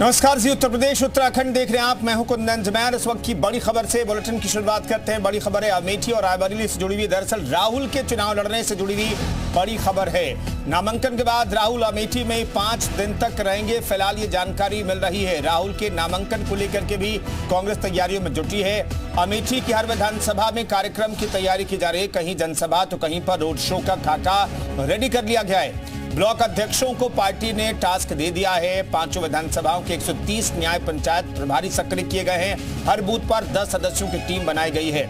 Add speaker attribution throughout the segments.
Speaker 1: नमस्कार जी, उत्तर प्रदेश उत्तराखंड देख रहे हैं आप। मैं हूं कुंदन जमैर। इस वक्त की बड़ी खबर से बुलेटिन की शुरुआत करते हैं। बड़ी खबर है अमेठी और रायबरेली से जुड़ी हुई। दरअसल राहुल के चुनाव लड़ने से जुड़ी हुई बड़ी खबर है। नामांकन के बाद राहुल अमेठी में 5 दिन तक रहेंगे, फिलहाल ये जानकारी मिल रही है। राहुल के नामांकन को लेकर के भी कांग्रेस तैयारियों में जुटी है। अमेठी की हर विधानसभा में कार्यक्रम की तैयारी की जा रही है। कहीं जनसभा तो कहीं पर रोड शो का खाका रेडी कर लिया गया है। ब्लॉक अध्यक्षों को पार्टी ने टास्क दे दिया है। 5 विधानसभाओं के 130 न्याय पंचायत प्रभारी सक्रिय किए गए हैं। हर बूथ पर 10 सदस्यों की टीम बनाई गई है।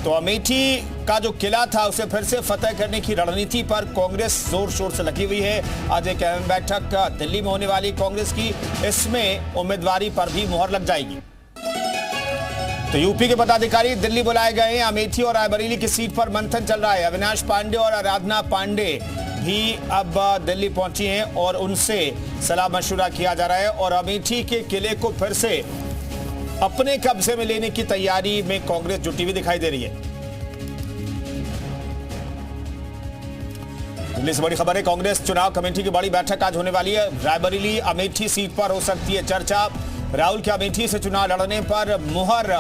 Speaker 1: तो अमेठी का जो किला था उसे फिर से फतेह करने की रणनीति पर कांग्रेस जोर शोर से लगी हुई है। आज एक अहम बैठक दिल्ली में होने वाली कांग्रेस की, इसमें उम्मीदवारी पर भी मुहर लग जाएगी। तो यूपी के पदाधिकारी दिल्ली बुलाए गए हैं। अमेठी और रायबरेली की सीट पर मंथन चल रहा है। अविनाश पांडे और आराधना पांडे भी अब दिल्ली पहुंची हैं और उनसे सलाह मशवरा किया जा रहा है। और अमेठी के किले को फिर से अपने कब्जे में लेने की तैयारी में कांग्रेस जुटी हुई दिखाई दे रही है। दिल्ली से बड़ी खबर है। कांग्रेस चुनाव कमेटी की बड़ी बैठक आज होने वाली है। रायबरेली अमेठी सीट पर हो सकती है चर्चा। राहुल के अमेठी से चुनाव लड़ने पर मुहर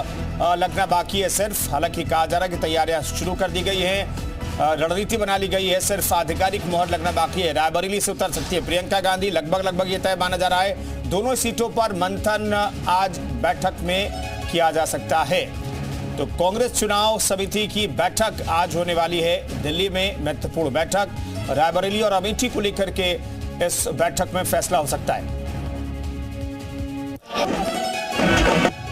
Speaker 1: लगना बाकी है सिर्फ। हालांकि कहा जा रहा है कि तैयारियां शुरू कर दी गई हैं, रणनीति बना ली गई है, सिर्फ आधिकारिक मुहर लगना बाकी है। रायबरेली से उतर सकती है प्रियंका गांधी, लगभग ये तय माना जा रहा है। दोनों सीटों पर मंथन आज बैठक में किया जा सकता है। तो कांग्रेस चुनाव समिति की बैठक आज होने वाली है दिल्ली में, महत्वपूर्ण बैठक। रायबरेली और अमेठी को लेकर के इस बैठक में फैसला हो सकता है।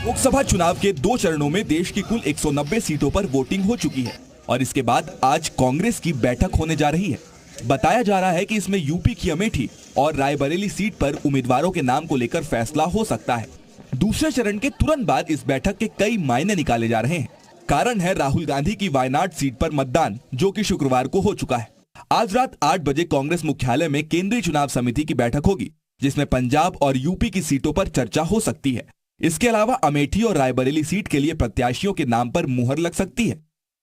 Speaker 2: लोकसभा चुनाव के 2 चरणों में देश की कुल 190 सीटों पर वोटिंग हो चुकी है और इसके बाद आज कांग्रेस की बैठक होने जा रही है। बताया जा रहा है कि इसमें यूपी की अमेठी और रायबरेली सीट पर उम्मीदवारों के नाम को लेकर फैसला हो सकता है। दूसरे चरण के तुरंत बाद इस बैठक के कई मायने निकाले जा रहे हैं। कारण है राहुल गांधी की वायनाड सीट पर मतदान, जो कि शुक्रवार को हो चुका है। आज रात 8 बजे कांग्रेस मुख्यालय में केंद्रीय चुनाव समिति की बैठक होगी, जिसमें पंजाब और यूपी की सीटों पर चर्चा हो सकती है। इसके अलावा अमेठी और रायबरेली सीट के लिए प्रत्याशियों के नाम पर मुहर लग सकती है।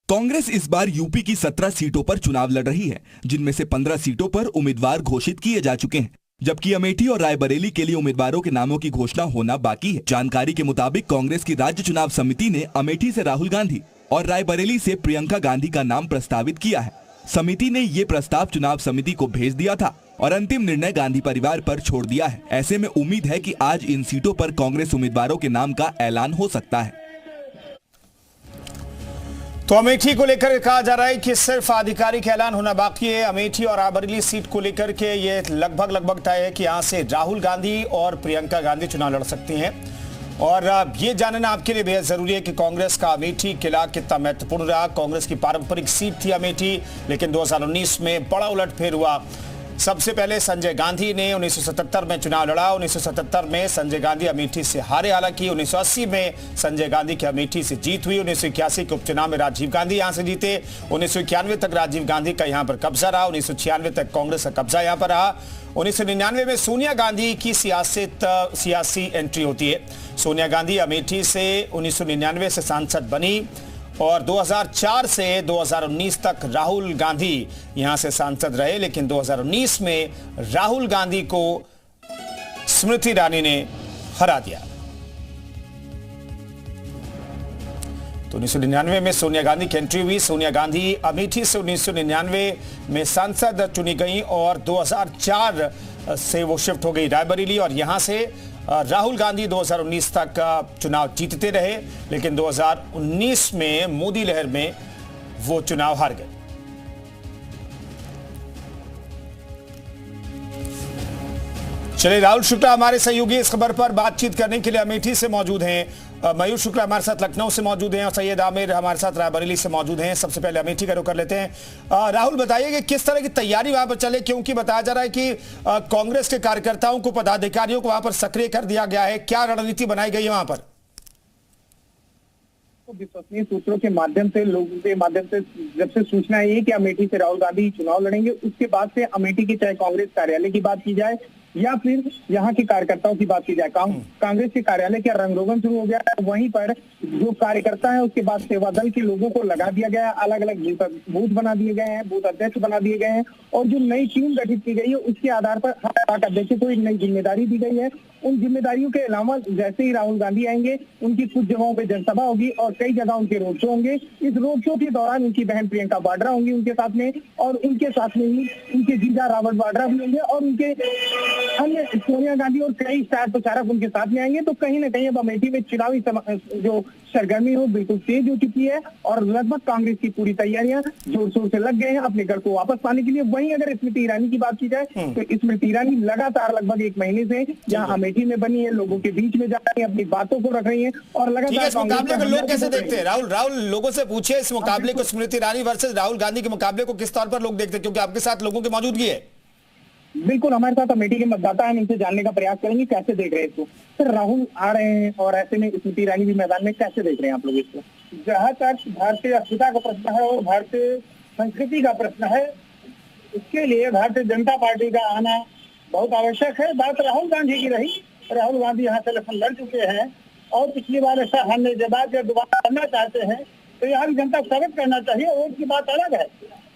Speaker 2: कांग्रेस इस बार यूपी की 17 सीटों पर चुनाव लड़ रही है, जिनमें से 15 सीटों पर उम्मीदवार घोषित किए जा चुके हैं, जबकि अमेठी और रायबरेली के लिए उम्मीदवारों के नामों की घोषणा होना बाकी है। जानकारी के मुताबिक कांग्रेस की राज्य चुनाव समिति ने अमेठी से राहुल गांधी और रायबरेली से प्रियंका गांधी का नाम प्रस्तावित किया है। समिति ने ये प्रस्ताव चुनाव समिति को भेज दिया था और अंतिम निर्णय गांधी परिवार पर छोड़ दिया है। ऐसे में उम्मीद है कि आज इन सीटों पर कांग्रेस उम्मीदवारों के नाम का ऐलान हो सकता है।
Speaker 1: तो अमेठी को लेकर कहा जा रहा है कि सिर्फ आधिकारिक ऐलान होना बाकी है। अमेठी और रायबरेली सीट को लेकर के ये लगभग तय है कि यहां से राहुल गांधी और प्रियंका गांधी चुनाव लड़ सकती हैं। और ये जानना आपके लिए बेहद जरूरी है कि कांग्रेस का अमेठी किला कितना महत्वपूर्ण रहा। कांग्रेस की पारंपरिक सीट थी अमेठी, लेकिन 2019 में बड़ा उलटफेर हुआ। सबसे पहले संजय गांधी ने 1977 में चुनाव लड़ा। 1977 में संजय गांधी अमेठी से हारे। हालांकि 1980 में संजय गांधी की अमेठी से जीत हुई। 1981 के उपचुनाव में राजीव गांधी यहां से जीते। 1991 तक राजीव गांधी का यहां पर कब्जा रहा। 1996 तक कांग्रेस का कब्जा यहां पर रहा। 1999 में सोनिया गांधी की सियासी एंट्री होती है। सोनिया गांधी अमेठी से 1999 से सांसद बनी और 2004 से 2019 तक राहुल गांधी यहां से सांसद रहे। लेकिन 2019 में राहुल गांधी को स्मृति ईरानी ने हरा दिया। तो 1999 में सोनिया गांधी की एंट्री हुई। सोनिया गांधी अमेठी से 1999 में सांसद चुनी गई और 2004 से वो शिफ्ट हो गई रायबरेली और यहां से राहुल गांधी 2019 तक चुनाव जीतते रहे। लेकिन 2019 में मोदी लहर में वो चुनाव हार गए। चलिए, राहुल शुक्ला हमारे सहयोगी इस खबर पर बातचीत करने के लिए अमेठी से मौजूद हैं। मयूर शुक्ला हमारे साथ लखनऊ से मौजूद हैं और सैयद आमिर हमारे साथ रायबरेली से मौजूद हैं। सबसे पहले अमेठी का रुख कर लेते हैं। राहुल, बताइए कि किस तरह की तैयारी वहां पर चले, क्योंकि बताया जा रहा है कि कांग्रेस के कार्यकर्ताओं को, पदाधिकारियों को वहां पर सक्रिय कर दिया गया है। क्या रणनीति बनाई गई है वहां पर?
Speaker 3: विश्वसनीय सूत्रों के माध्यम से, लोगों के माध्यम से जब से सूचना है कि अमेठी से राहुल गांधी चुनाव लड़ेंगे, उसके बाद से अमेठी की चाहे कांग्रेस कार्यालय की बात की जाए या फिर यहाँ के कार्यकर्ताओं की बात की जाए, कांग्रेस के कार्यालय का रंगरोगन शुरू हो गया है। वहीं पर जो कार्यकर्ता है उसके बाद सेवा दल के लोगों को लगा दिया गया है, अलग अलग बूथ बना दिए गए हैं, बूथ अध्यक्ष बना दिए गए हैं, और जो नई टीम गठित की गई है उसके आधार पर हर अध्यक्ष को एक नई जिम्मेदारी दी गई है। उन जिम्मेदारियों के अलावा जैसे ही राहुल गांधी आएंगे उनकी कुछ जगहों पे जनसभा होगी और कई जगह उनके रोड शो होंगे। इस रोड शो के दौरान उनकी बहन प्रियंका वाड्रा होंगी उनके साथ में, और उनके साथ में ही उनके जीजा रॉबर्ट वाड्रा भी होंगे, और उनके अन्य सोनिया गांधी और कई स्टार प्रचारक उनके साथ में आएंगे। तो कहीं ना कहीं अब अमेठी में चुनावी जो सरगर्मी हो बिल्कुल तेज हो चुकी है, और लगभग कांग्रेस की पूरी तैयारियां जोर शोर से लग गए हैं अपने गढ़ को वापस पाने के लिए। वहीं अगर स्मृति ईरानी की बात की जाए तो स्मृति ईरानी लगातार लगभग एक महीने से यहाँ अमेठी में बनी है, लोगों के बीच में जा रही है, अपनी बातों को रख रही है, और लगातार
Speaker 1: इस मुकाबले को लोग कैसे देखते हैं? राहुल लोगों से पूछिए इस मुकाबले को, स्मृति ईरानी वर्सेस राहुल गांधी के मुकाबले को किस तौर पर लोग देखते हैं, क्योंकि आपके साथ लोगों की मौजूदगी है।
Speaker 3: बिल्कुल, हमारे साथ अमेठी के मतदाता हैं, इनसे जानने का प्रयास करेंगे कैसे देख रहे हैं इसको। सर, राहुल आ रहे हैं और ऐसे में स्मृति ईरानी भी मैदान में, कैसे देख रहे हैं आप लोग इसको?
Speaker 4: जहाँ तक भारतीय अस्मिता का प्रश्न है और भारतीय संस्कृति का प्रश्न है, इसके लिए भारतीय जनता पार्टी का आना बहुत आवश्यक है। बात राहुल गांधी की रही, राहुल गांधी यहाँ से इलेक्शन लड़ चुके हैं, और पिछली बार ऐसा हमने जब दोबारा करना चाहते हैं तो यहाँ की जनता को स्वागत करना चाहिए। वोट की बात अलग है,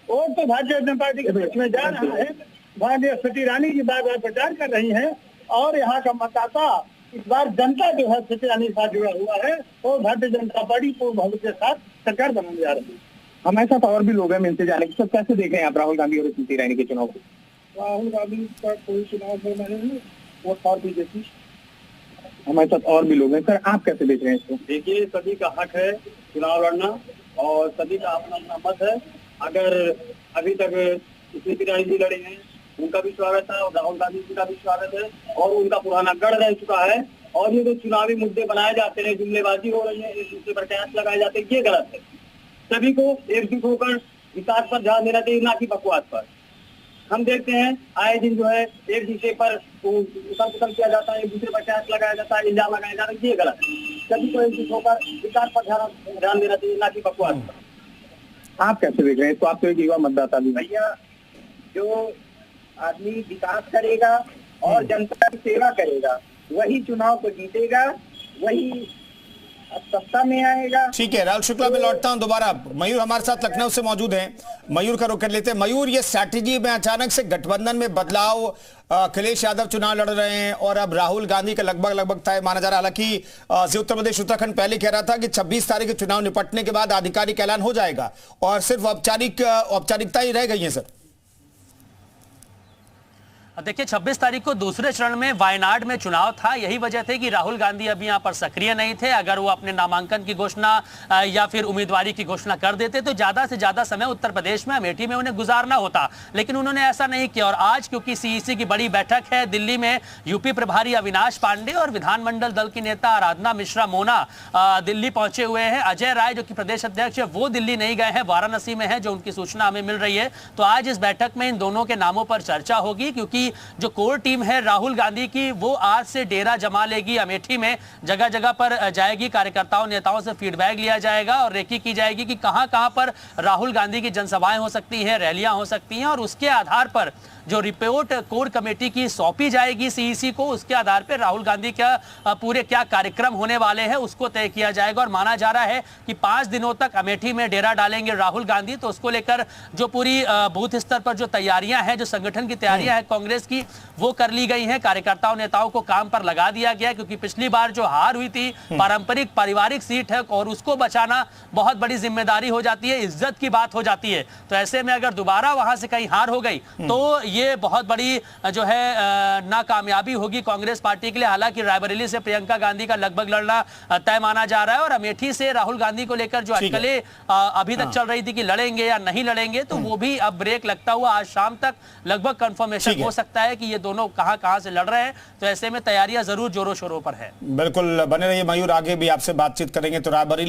Speaker 4: वोट तो भारतीय जनता पार्टी के बीच में जा रहा है। भारतीय स्मृति ईरानी की बार बार प्रचार कर रही है, और यहाँ का मतदाता इस बार जनता जो है स्मृति ईरानी के साथ जुड़ा हुआ है, और भारतीय जनता पार्टी को बहुमत के साथ सरकार बनाने जा रही है।
Speaker 3: हमारे साथ और भी लोग हैं, मिलते जाने की। सब कैसे देख रहे हैं आप राहुल गांधी और स्मृति ईरानी के चुनाव को?
Speaker 4: राहुल गांधी का कोई चुनाव में नहीं है, वो और बीजेपी।
Speaker 3: हमारे साथ और भी लोग हैं। सर, आप कैसे देख रहे हैं इसको?
Speaker 4: देखिए, सभी का हक है चुनाव लड़ना, और सभी का अपना अपना मत है। अगर अभी तक स्मृति ईरानी जी लड़े हैं, उनका भी स्वागत है, और राहुल गांधी जी का भी स्वागत है, और उनका पुराना गढ़ रह चुका है। और ये जो चुनावी मुद्दे बनाए जाते हैं, जुमलेबाजी हो रही है, एक दूसरे पर कैच लगाए जाते हैं, ये गलत है। सभी को एकजुट होकर विकास पर ध्यान देना चाहिए, ना कि बकवास पर। हम देखते हैं आए दिन जो है एक दूसरे पर उथल किया जाता है, एक दूसरे पर कैच लगाया जाता है, इल्जाम लगाया जाता है, ये गलत है। सभी को एकजुट होकर विकास पर ध्यान देना चाहिए, ना कि बकवास पर।
Speaker 3: आप कैसे देख रहे हैं इसको? आप तो एक युवा मतदाता भी।
Speaker 4: भैया, जो आदमी विकास करेगा और जनता की सेवा करेगा वही चुनाव को जीतेगा, वही सत्ता में आएगा।
Speaker 1: ठीक है, राहुल शुक्ला में लौटता हूं दोबारा। मयूर हमारे साथ लखनऊ से मौजूद हैं, मयूर का रुख कर लेते हैं। मयूर, ये स्ट्रैटेजी में अचानक से गठबंधन में बदलाव, अखिलेश यादव चुनाव लड़ रहे हैं और अब राहुल गांधी का लगभग तय माना जा रहा है। हालांकि उत्तर प्रदेश उत्तराखंड पहले कह रहा था कि 26 तारीख के चुनाव निपटने के बाद आधिकारिक ऐलान हो जाएगा, और सिर्फ औपचारिकता ही रह गई है। सर,
Speaker 5: देखिए, 26 तारीख को दूसरे चरण में वायनाड में चुनाव था। यही वजह थी कि राहुल गांधी अभी यहां पर सक्रिय नहीं थे। अगर वो अपने नामांकन की घोषणा या फिर उम्मीदवारी की घोषणा कर देते तो ज्यादा से ज्यादा समय उत्तर प्रदेश में अमेठी में उन्हें गुजारना होता, लेकिन उन्होंने ऐसा नहीं किया। और आज क्योंकि सीईसी की बड़ी बैठक है दिल्ली में, यूपी प्रभारी अविनाश पांडे और विधानमंडल दल की नेता आराधना मिश्रा मोना दिल्ली पहुंचे हुए हैं। अजय राय जो कि प्रदेश अध्यक्ष है वो दिल्ली नहीं गए हैं, वाराणसी में है, जो उनकी सूचना हमें मिल रही है। तो आज इस बैठक में इन दोनों के नामों पर चर्चा होगी, क्योंकि जो कोर टीम है राहुल गांधी की वो आज से डेरा जमा लेगी अमेठी में, जगह जगह पर जाएगी, कार्यकर्ताओं नेताओं से फीडबैक लिया जाएगा और रेकी की जाएगी कि कहां कहां पर राहुल गांधी की जनसभाएं हो सकती हैं, रैलियां हो सकती हैं, और उसके आधार पर जो रिपोर्ट कोर कमेटी की सौंपी जाएगी सीईसी को, उसके आधार पर राहुल गांधी का पूरे क्या कार्यक्रम होने वाले हैं उसको तय किया जाएगा। और माना जा रहा है कि 5 दिनों तक अमेठी में डेरा डालेंगे राहुल गांधी। तो उसको लेकर जो पूरी बूथ स्तर पर जो तैयारियां हैं, जो संगठन की तैयारियां हैं कांग्रेस की, वो कर ली गई हैं। कार्यकर्ताओं नेताओं को काम पर लगा दिया गया, क्योंकि पिछली बार जो हार हुई थी पारंपरिक पारिवारिक सीट है और उसको बचाना बहुत बड़ी जिम्मेदारी हो जाती है, इज्जत की बात हो जाती है। तो ऐसे में अगर दोबारा वहां से कहीं हार हो गई तो ये बहुत बड़ी जो है नाकामयाबी होगी कांग्रेस पार्टी के लिए। हालांकि रायबरेली से प्रियंका गांधी का लगभग लड़ना तय माना जा रहा है, और अमेठी से राहुल गांधी को लेकर जो अटकलें अभी तक चल रही थी कि लड़ेंगे या नहीं लड़ेंगे, तो वो भी अब ब्रेक लगता हुआ आज शाम तक लगभग कंफर्मेशन हो सकता है कि ये दोनों कहां से लड़ रहे हैं। तो ऐसे में तैयारियां जरूर जोरों शोरों पर है।
Speaker 1: बिल्कुल बने रहिए मयूर, आगे भी आपसे बातचीत करेंगे। तो रायबरेली